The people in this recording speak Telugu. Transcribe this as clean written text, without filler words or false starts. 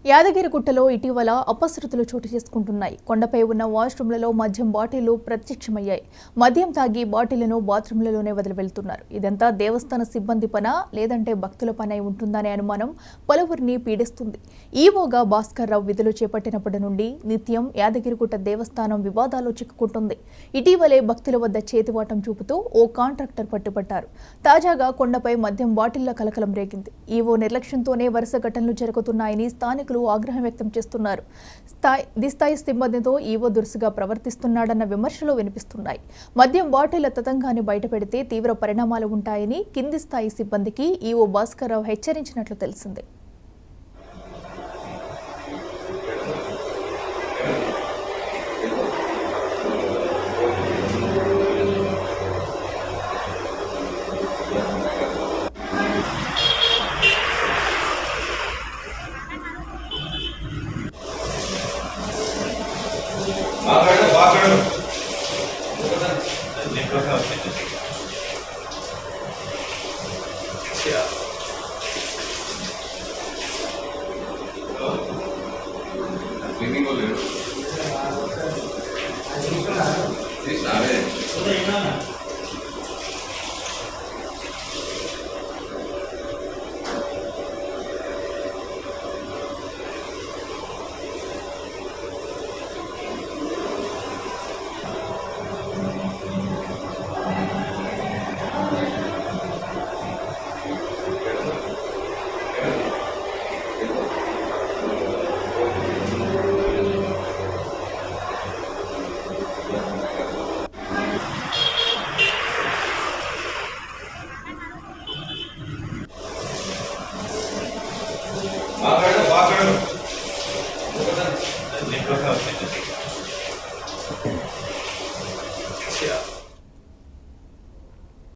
యాదగిరిగుట్టలో ఇటీవల అపశృతులు చోటు చేసుకుంటున్నాయి. కొండపై ఉన్న వాష్రూమ్లలో మద్యం బాటిళ్లు ప్రత్యక్షమయ్యాయి. మద్యం తాగి బాటిళ్లను బాత్రూంలలోనే వదిలి వెళ్తున్నారు. ఇదంతా దేవస్థాన సిబ్బంది పనా లేదంటే భక్తుల పనై ఉంటుందనే అనుమానం పలువురిని పీడిస్తుంది. ఈవోగా భాస్కర్ రావు విధులు చేపట్టినప్పటి నుండి నిత్యం యాదగిరిగుట్ట దేవస్థానం వివాదాల్లో చిక్కుకుంటుంది. ఇటీవలే భక్తుల వద్ద చేతివాటం చూపుతూ ఓ కాంట్రాక్టర్ పట్టుబట్టారు. తాజాగా కొండపై మద్యం బాటిళ్ల కలకలం రేగింది. ఈవో నిర్లక్ష్యంతోనే వరుస ఘటనలు జరుగుతున్నాయని స్థానికులు ఆగ్రహం వ్యక్తం చేస్తున్నారు. స్థాయి సిబ్బందితో ఈవో దురుసుగా ప్రవర్తిస్తున్నాడన్న విమర్శలు వినిపిస్తున్నాయి. మద్యం బాటిళ్ల తతంగాన్ని బయటపెడితే తీవ్ర పరిణామాలు ఉంటాయని కింది స్థాయి సిబ్బందికి ఈవో భాస్కర్ రావు హెచ్చరించినట్లు తెలిసింది. బాగా